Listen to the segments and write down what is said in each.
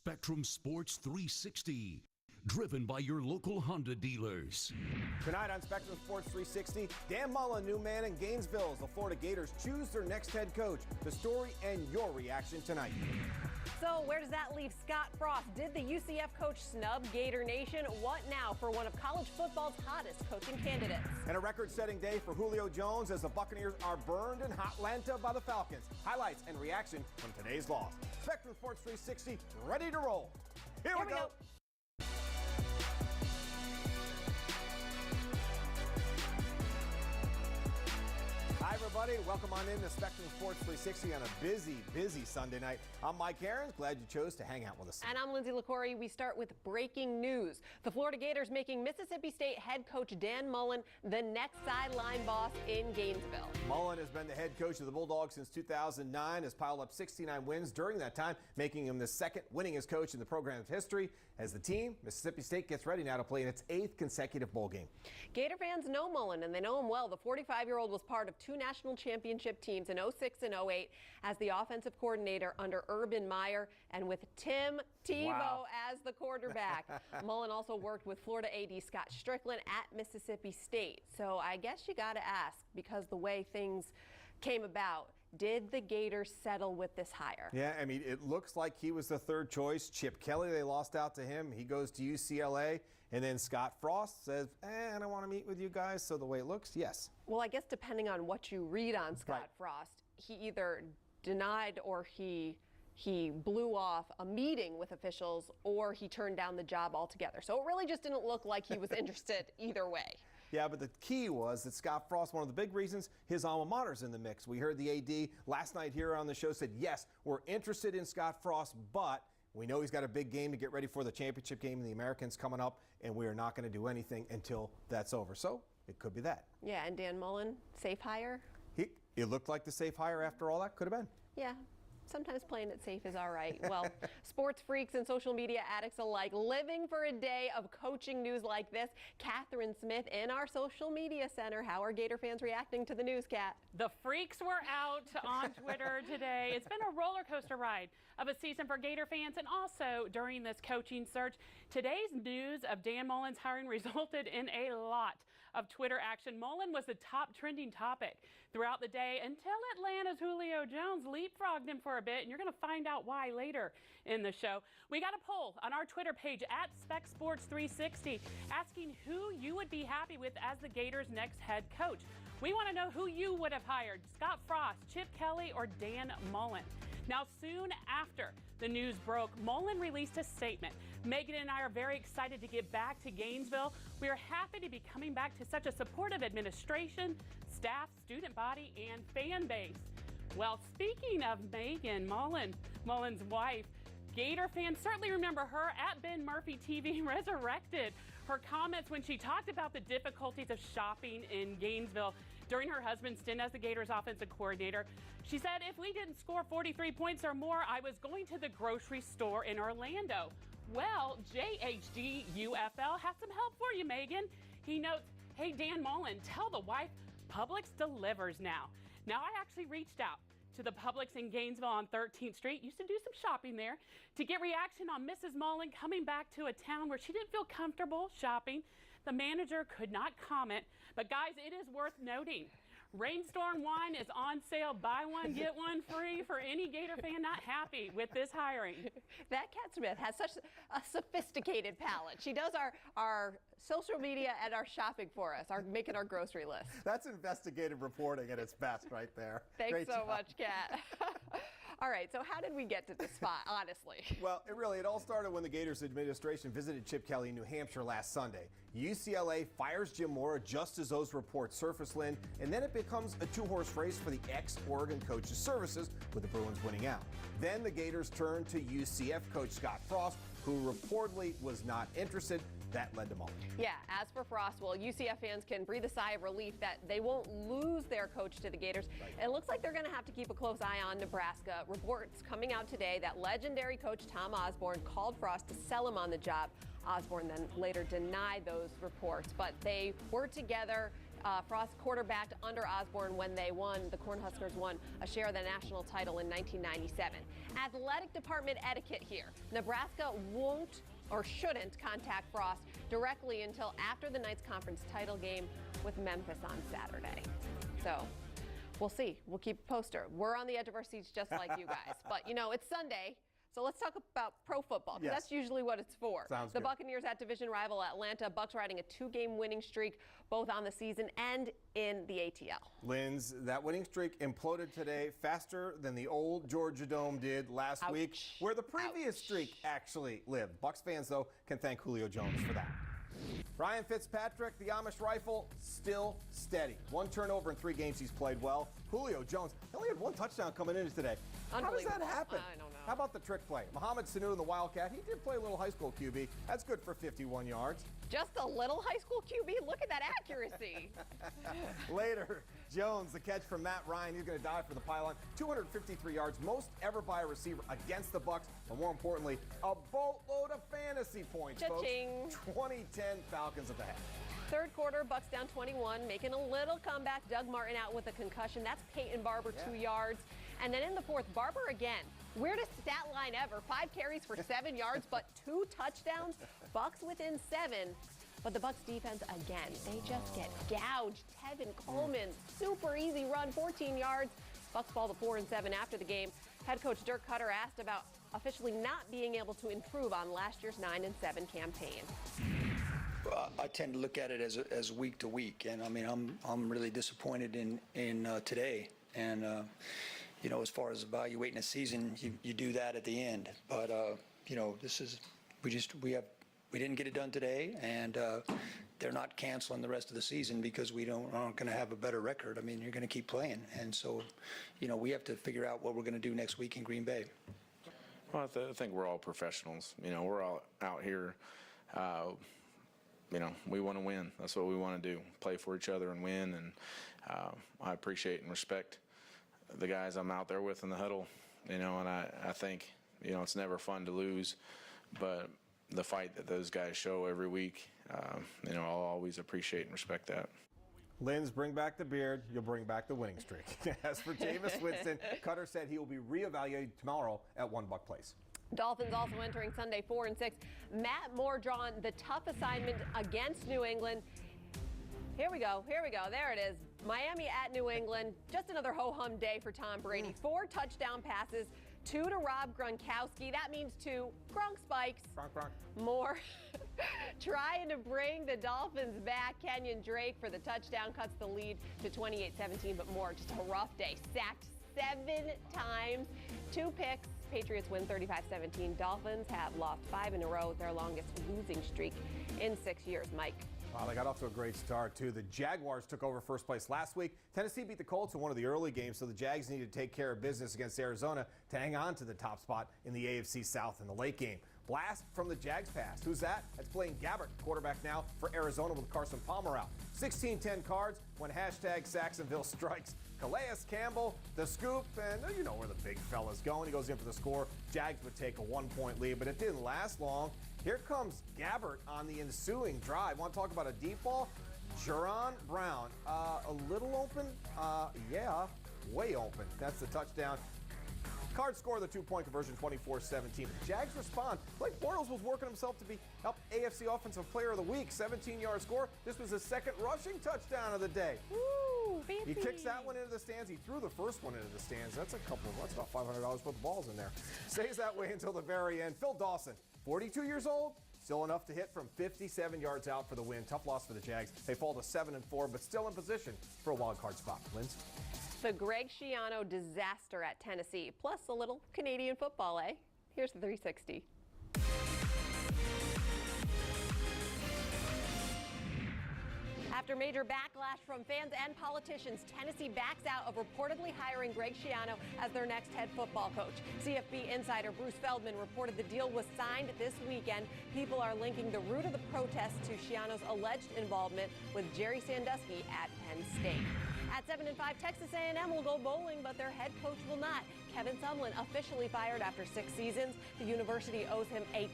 Spectrum Sports 360, driven by your local Honda dealers. Tonight on Spectrum Sports 360, Dan Mullen, new man in Gainesville, as the Florida Gators choose their next head coach. The story and your reaction tonight. So where does that leave Scott Frost? Did the UCF coach snub Gator Nation? What now for one of college football's hottest coaching candidates? And a record-setting day for Julio Jones as the Buccaneers are burned in Atlanta by the Falcons. Highlights and reaction from today's loss. Spectrum Sports 360, ready to roll. Here we go. Hi, everybody. Welcome on in to Spectrum Sports 360 on a busy Sunday night. I'm Mike Cairns. Glad you chose to hang out with us. And I'm Lindsay Liquori. We start with breaking news. The Florida Gators making Mississippi State head coach Dan Mullen the next sideline boss in Gainesville. Mullen has been the head coach of the Bulldogs since 2009, has piled up 69 wins during that time, making him the second winningest coach in the program's history. As the team, Mississippi State, gets ready now to play in its 8th consecutive bowl game. Gator fans know Mullen, and they know him well. The 45-year-old was part of two national championship teams in 06 and 08 as the offensive coordinator under Urban Meyer and with Tim Tebow as the quarterback. Mullen also worked with Florida AD Scott Strickland at Mississippi State. So I guess you got to ask, because the way things came about, did the Gators settle with this hire? Yeah, I mean, it looks like he was the third choice. Chip Kelly, they lost out to him. He goes to UCLA. And then Scott Frost says, I don't want to meet with you guys. So the way it looks, yes. Well, I guess depending on what you read on Scott Frost, he either denied or he blew off a meeting with officials, or he turned down the job altogether. So it really just didn't look like he was interested either way. Yeah, but the key was that Scott Frost, one of the big reasons, his alma mater's in the mix. We heard the AD last night here on the show said, yes, we're interested in Scott Frost, but we know he's got a big game to get ready for, the championship game, and the Americans coming up, and we are not going to do anything until that's over. So it could be that. Yeah, and Dan Mullen, safe hire? It looked like the safe hire after all that. Could have been. Yeah. Sometimes playing it safe is all right. Well, sports freaks and social media addicts alike living for a day of coaching news like this. Catherine Smith in our social media center. How are Gator fans reacting to the news, Kat? The freaks were out on Twitter today. It's been a roller coaster ride of a season for Gator fans, and also during this coaching search. Today's news of Dan Mullen's hiring resulted in a lot of Twitter action. Mullen was the top trending topic throughout the day until Atlanta's Julio Jones leapfrogged him for a bit, and you're going to find out why later in the show. We got a poll on our Twitter page at SpecSports360 asking who you would be happy with as the Gators' next head coach. We want to know who you would have hired, Scott Frost, Chip Kelly, or Dan Mullen. Now, soon after the news broke, Mullen released a statement. Megan and I are very excited to get back to Gainesville. We are happy to be coming back to such a supportive administration, staff, student body, and fan base. Well, speaking of Megan Mullen, Mullen's wife, Gator fans certainly remember her at Ben Murphy TV resurrected her comments when she talked about the difficulties of shopping in Gainesville during her husband's stint as the Gators offensive coordinator. She said, if we didn't score 43 points or more, I was going to the grocery store in Orlando. Well, JHD UFL has some help for you, Megan. He notes, hey, Dan Mullen, tell the wife Publix delivers now. Now, I actually reached out to the Publix in Gainesville on 13th Street, used to do some shopping there, to get reaction on Mrs. Mullen coming back to a town where she didn't feel comfortable shopping. The manager could not comment, but guys, it is worth noting. Rainstorm wine is on sale. Buy one, get one free for any Gator fan not happy with this hiring. That Kat Smith has such a sophisticated palate. She does our social media and our shopping for us, making our grocery list. That's investigative reporting at its best right there. Thanks so much, Kat. All right, so how did we get to this spot, honestly? Well, it all started when the Gators administration visited Chip Kelly in New Hampshire last Sunday. UCLA fires Jim Mora just as those reports surfaced, Lynn, and then it becomes a two-horse race for the ex-Oregon coach's services, with the Bruins winning out. Then the Gators turned to UCF coach Scott Frost, who reportedly was not interested. That led to Mullen. Yeah, as for Frost, well, UCF fans can breathe a sigh of relief that they won't lose their coach to the Gators. Right. It looks like they're going to have to keep a close eye on Nebraska. Reports coming out today that legendary coach Tom Osborne called Frost to sell him on the job. Osborne then later denied those reports, but they were together. Frost quarterbacked under Osborne when they won. The Cornhuskers won a share of the national title in 1997. Athletic department etiquette here. Nebraska won't or shouldn't contact Frost directly until after the night's conference title game with Memphis on Saturday. So we'll see. We'll keep a poster. We're on the edge of our seats just like you guys. But, you know, it's Sunday. So let's talk about pro football, because that's usually what it's for. Sounds the good. Buccaneers at division rival Atlanta. Bucs riding a 2-game winning streak, both on the season and in the ATL. Lindsay, that winning streak imploded today faster than the old Georgia Dome did last week, where the previous streak actually lived. Bucs fans, though, can thank Julio Jones for that. Ryan Fitzpatrick, the Amish rifle, still steady. 1 turnover in 3 games he's played well. Julio Jones, he only had 1 touchdown coming into today. How does that happen? I don't know. How about the trick play? Mohamed Sanu in the Wildcat, he did play a little high school QB. That's good for 51 yards. Just a little high school QB? Look at that accuracy. Later, Jones, the catch from Matt Ryan. He's going to dive for the pylon. 253 yards, most ever by a receiver against the Bucs. But more importantly, a boatload of fantasy points, Cha-ching. folks. 2010 Falcons at the head. Third quarter, Bucs down 21, making a little comeback. Doug Martin out with a concussion. That's Peyton Barber, 2 yards. And then in the fourth, Barber again. Weirdest stat line ever. 5 carries for 7 yards, but 2 touchdowns. Bucs within 7. But the Bucs defense again, they just get gouged. Tevin Coleman, super easy run, 14 yards. Bucs fall to 4-7 after the game. Head coach Dirk Cutter asked about officially not being able to improve on last year's 9-7 campaign. I tend to look at it as week to week, and I mean I'm really disappointed in today. And you know, as far as evaluating a season, you do that at the end. But you know, we didn't get it done today, and they're not canceling the rest of the season because we aren't going to have a better record. I mean, you're going to keep playing, and so you know, we have to figure out what we're going to do next week in Green Bay. Well, I think we're all professionals. You know, we're all out here. You know, we want to win. That's what we want to do, play for each other and win. And I appreciate and respect the guys I'm out there with in the huddle, you know, and I think, you know, it's never fun to lose, but the fight that those guys show every week, you know, I'll always appreciate and respect that. Linz, bring back the beard, you'll bring back the winning streak. As for Jameis Winston, Cutter said he will be reevaluated tomorrow at One Buck Place. Dolphins also entering Sunday 4-6. Matt Moore drawn the tough assignment against New England. Here we go. There it is. Miami at New England. Just another ho-hum day for Tom Brady. 4 touchdown passes, 2 to Rob Gronkowski. That means 2 Gronk spikes. Gronk. More trying to bring the Dolphins back. Kenyon Drake for the touchdown cuts the lead to 28-17, but Moore just a rough day. Sacked 7 times, 2 picks. Patriots win 35-17. Dolphins have lost 5 in a row, their longest losing streak in 6 years. Mike. Wow, they got off to a great start, too. The Jaguars took over first place last week. Tennessee beat the Colts in one of the early games, so the Jags needed to take care of business against Arizona to hang on to the top spot in the AFC South in the late game. Blast from the Jags pass. Who's that? That's Blaine Gabbert, quarterback now for Arizona with Carson Palmer out. 16-10 Cards when hashtag Saxonville strikes. Calais Campbell, the scoop, and you know where the big fella's going. He goes in for the score. Jags would take a 1-point lead, but it didn't last long. Here comes Gabbert on the ensuing drive. Want to talk about a deep ball? Jerron Brown, a little open? Yeah, way open. That's the touchdown. Cards score the 2-point conversion, 24-17. The Jags respond. Blake Bortles was working himself to be up AFC Offensive Player of the Week. 17-yard score. This was his second rushing touchdown of the day. Woo, fancy. He kicks that one into the stands. He threw the first one into the stands. That's about $500 worth of balls in there. Stays that way until the very end. Phil Dawson, 42 years old, still enough to hit from 57 yards out for the win. Tough loss for the Jags. They fall to 7-4, but still in position for a wild card spot. Lindsay? The Greg Schiano disaster at Tennessee, plus a little Canadian football, eh? Here's the 360. After major backlash from fans and politicians, Tennessee backs out of reportedly hiring Greg Schiano as their next head football coach. CFB insider Bruce Feldman reported the deal was signed this weekend. People are linking the root of the protest to Schiano's alleged involvement with Jerry Sandusky at Penn State. At 7 and 5, Texas A&M will go bowling, but their head coach will not. Kevin Sumlin officially fired after 6 seasons. The university owes him a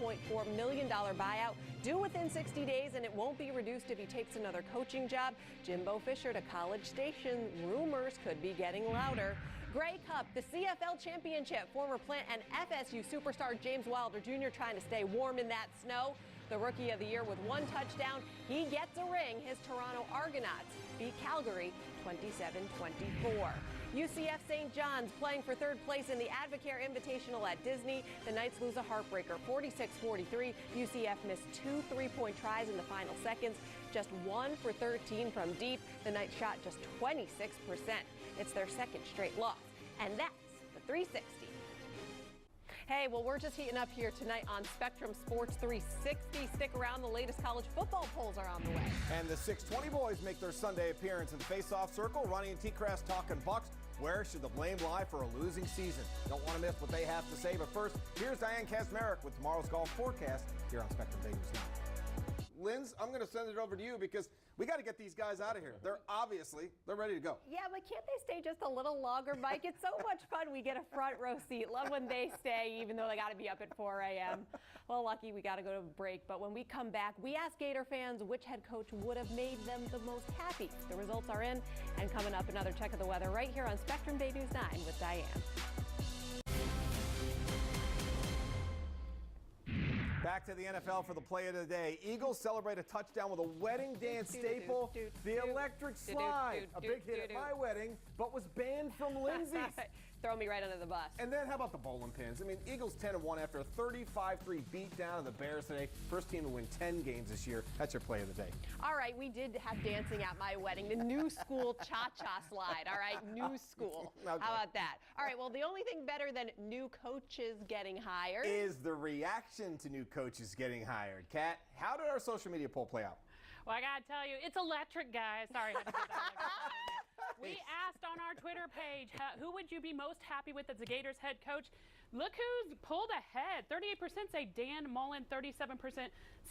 $10.4 million buyout due within 60 days, and it won't be reduced if he takes another coaching job. Jimbo Fisher to College Station. Rumors could be getting louder. Grey Cup, the CFL championship. Former Plant and FSU superstar James Wilder Jr. trying to stay warm in that snow. The Rookie of the Year with 1 touchdown. He gets a ring. His Toronto Argonauts beat Calgary 27-24. UCF St. John's playing for 3rd place in the Advocare Invitational at Disney. The Knights lose a heartbreaker, 46-43. UCF missed 2 3-point tries in the final seconds. Just 1 for 13 from deep. The Knights shot just 26%. It's their 2nd straight loss. And that's the 360. Hey, well, we're just heating up here tonight on Spectrum Sports 360. Stick around, the latest college football polls are on the way. And the 620 boys make their Sunday appearance in the face-off circle. Ronnie and T-Crass talking Bucks. Where should the blame lie for a losing season? Don't want to miss what they have to say. But first, here's Diane Kasmerick with tomorrow's golf forecast here on Spectrum Vegas Now. Linz, I'm going to send it over to you because we got to get these guys out of here. They're ready to go. Yeah, but can't they stay just a little longer, Mike? It's so much fun. We get a front row seat. Love when they stay, even though they got to be up at 4 a.m. Well, lucky we got to go to a break. But when we come back, we ask Gator fans which head coach would have made them the most happy. The results are in. And coming up, another check of the weather right here on Spectrum Bay News 9 with Diane. Back to the NFL for the play of the day. Eagles celebrate a touchdown with a wedding dance staple, the electric slide. A big hit at my wedding, but was banned from Lindsay's. Throw me right under the bus. And then how about the bowling pins? I mean, Eagles 10-1 after a 35-3 beat down of the Bears today. First team to win 10 games this year. That's your play of the day. All right, we did have dancing at my wedding. The new school cha-cha slide. All right, new school. Okay. How about that? All right, well, the only thing better than new coaches getting hired is the reaction to new coaches getting hired. Kat, how did our social media poll play out? Well, I got to tell you, it's electric, guys. Sorry, I had to get that. We asked on our Twitter page, who would you be most happy with as the Gators head coach? Look who's pulled ahead. 38% say Dan Mullen, 37%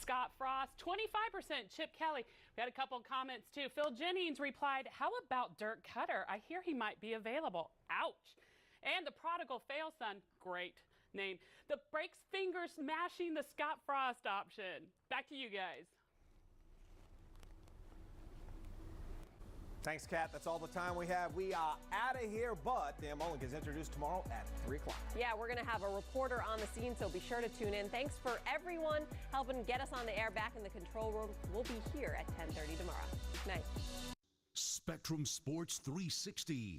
Scott Frost, 25% Chip Kelly. We had a couple comments too. Phil Jennings replied, how about Dirk Cutter? I hear he might be available. Ouch. And the prodigal fail son, great name. The breaks fingers smashing the Scott Frost option. Back to you guys. Thanks, Kat. That's all the time we have. We are out of here, but Dan Mullen gets introduced tomorrow at 3 o'clock. Yeah, we're going to have a reporter on the scene, so be sure to tune in. Thanks for everyone helping get us on the air back in the control room. We'll be here at 10:30 tomorrow. Night. Spectrum Sports 360.